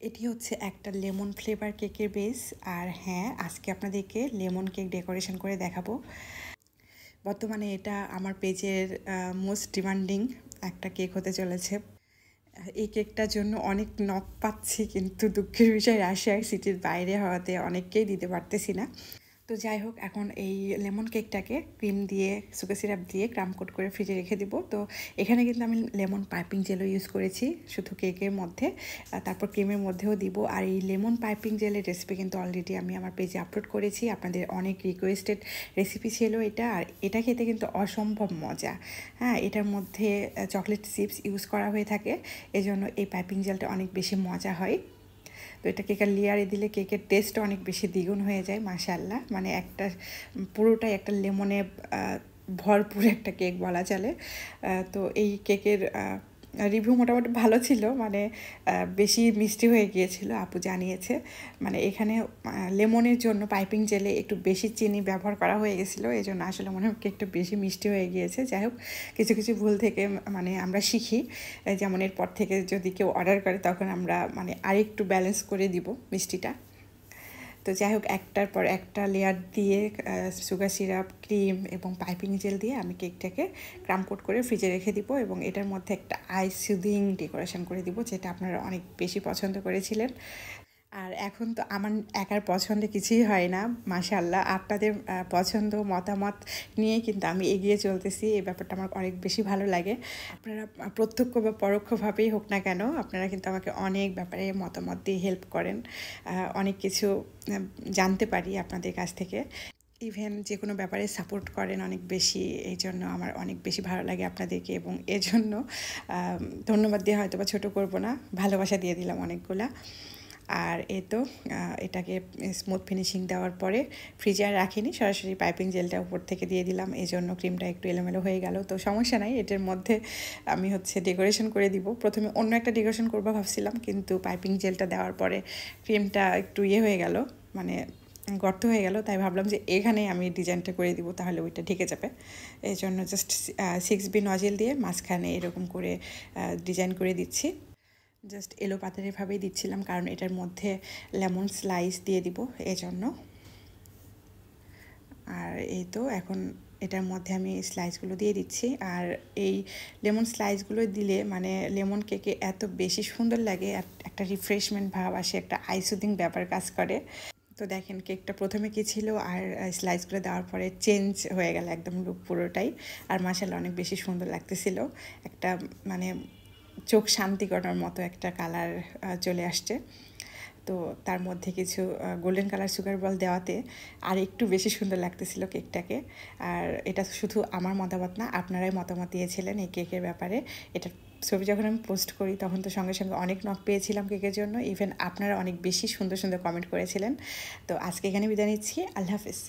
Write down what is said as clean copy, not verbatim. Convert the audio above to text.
এটি হচ্ছে একটা লেমন ফ্লেভার কেকের বেস। আর হ্যাঁ, আজকে আপনাদেরকে লেমন কেক ডেকোরেশন করে দেখাবো। বর্তমানে এটা আমার পেজের মোস্ট ডিমান্ডিং একটা কেক হতে চলেছে। এই কেকটার জন্য অনেক নক পাচ্ছি, কিন্তু দুঃখের বিষয় রাজশাহী সিটির বাইরে হওয়াতে অনেককেই দিতে পারতেছি না। তো যাই হোক, এখন এই লেমন কেকটাকে ক্রিম দিয়ে সুগার সিরাপ দিয়ে ক্রাম কোট করে ফ্রিজে রেখে দিব। তো এখানে কিন্তু আমি লেমন পাইপিং জেলও ইউজ করেছি শুধু কেকের মধ্যে, তারপর ক্রিমের মধ্যেও দিব। আর এই লেমন পাইপিং জেলের রেসিপি কিন্তু অলরেডি আমি আমার পেজে আপলোড করেছি। আপনাদের অনেক রিকোয়েস্টেড রেসিপি ছিল এটা। আর এটা খেতে কিন্তু অসম্ভব মজা। হ্যাঁ, এটার মধ্যে চকলেট চিপস ইউজ করা হয়ে থাকে, এজন্য এই পাইপিং জেলটা অনেক বেশি মজা হয়। তো এটা কেকের লেয়ারে দিলে কেকের টেস্টও অনেক বেশি দ্বিগুণ হয়ে যায় মাশাআল্লাহ। মানে একটা পুরোটাই একটা লেমনে ভরপুর একটা কেক বলা চলে। তো এই কেকের রিভিউ মোটামুটি ভালো ছিল, মানে বেশি মিষ্টি হয়ে গিয়েছিল আপু জানিয়েছে। মানে এখানে লেমনের জন্য পাইপিং জেলে একটু বেশি চিনি ব্যবহার করা হয়ে গেছিলো, এই জন্য আসলে মনে হয় কেকটা বেশি মিষ্টি হয়ে গিয়েছে। যাই হোক, কিছু কিছু ভুল থেকে মানে আমরা শিখি। যেমন এরপর থেকে যদি কেউ অর্ডার করে তখন আমরা মানে আরেকটু ব্যালেন্স করে দিব মিষ্টিটা। তো যাই হোক, একটার পর একটা লেয়ার দিয়ে সুগার সিরাপ, ক্রিম এবং পাইপিং জেল দিয়ে আমি কেকটাকে ক্রাম কোট করে ফ্রিজে রেখে দিব এবং এটার মধ্যে একটা আইস সুদিং ডেকোরেশন করে দিব, যেটা আপনারা অনেক বেশি পছন্দ করেছিলেন। আর এখন তো আমার একার পছন্দে কিছুই হয় না, মাশাআল্লাহ আপনাদের পছন্দ মতামত নিয়েই কিন্তু আমি এগিয়ে চলতেছি। এই ব্যাপারটা আমার অনেক বেশি ভালো লাগে। আপনারা প্রত্যক্ষ বা পরোক্ষভাবেই হোক না কেন, আপনারা কিন্তু আমাকে অনেক ব্যাপারে মতামত দিয়ে হেল্প করেন। অনেক কিছু জানতে পারি আপনাদের কাছ থেকে। ইভেন যে কোনো ব্যাপারে সাপোর্ট করেন অনেক বেশি, এই জন্য আমার অনেক বেশি ভালো লাগে আপনাদেরকে। এবং এজন্য ধন্যবাদ দিয়ে হয়তো বা ছোটো করবো না, ভালোবাসা দিয়ে দিলাম অনেকগুলা। আর এই তো এটাকে স্মুথ ফিনিশিং দেওয়ার পরে ফ্রিজে আর রাখিনি, সরাসরি পাইপিং জেলটা উপর থেকে দিয়ে দিলাম, এই জন্য ক্রিমটা একটু এলোমেলো হয়ে গেল। তো সমস্যা নাই, এটার মধ্যে আমি হচ্ছে ডেকোরেশন করে দিব। প্রথমে অন্য একটা ডেকোরেশন করবো ভাবছিলাম, কিন্তু পাইপিং জেলটা দেওয়ার পরে ক্রিমটা একটু হয়ে গেল, মানে গর্ত হয়ে গেল। তাই ভাবলাম যে এখানে আমি ডিজাইনটা করে দিব, তাহলে ওইটা ঢেকে যাবে। এই জন্য জাস্ট 6B নজেল দিয়ে মাঝখানে এরকম করে ডিজাইন করে দিচ্ছি। জাস্ট এলো পাতারেভাবেই দিচ্ছিলাম, কারণ এটার মধ্যে লেমন স্লাইস দিয়ে দিব এজন্য। আর এই তো এখন এটার মধ্যে আমি স্লাইসগুলো দিয়ে দিচ্ছি। আর এই লেমন স্লাইসগুলো দিলে মানে লেমন কেকে এত বেশি সুন্দর লাগে, একটা রিফ্রেশমেন্ট ভাব আসে, একটা আইসুদিং ব্যাপার কাজ করে। তো দেখেন কেকটা প্রথমে কী ছিল আর স্লাইসগুলো দেওয়ার পরে চেঞ্জ হয়ে গেল একদম লুক পুরোটাই। আর মাশাআল্লাহ অনেক বেশি সুন্দর লাগতেছিল, একটা মানে চোখ শান্তি করার মতো একটা কালার চলে আসছে। তো তার মধ্যে কিছু গোল্ডেন কালার সুগার বল দেওয়াতে আর একটু বেশি সুন্দর লাগতেছিল কেকটাকে। আর এটা শুধু আমার মতামত না, আপনারাই মতামত দিয়েছিলেন এই কেকের ব্যাপারে। এটা ছবি যখন আমি পোস্ট করি তখন তো সঙ্গে সঙ্গে অনেক নক পেয়েছিলাম কেকের জন্য। ইভেন আপনারা অনেক বেশি সুন্দর সুন্দর কমেন্ট করেছিলেন। তো আজকে এখানে বিদায় নিচ্ছি, আল্লাহ হাফিজ।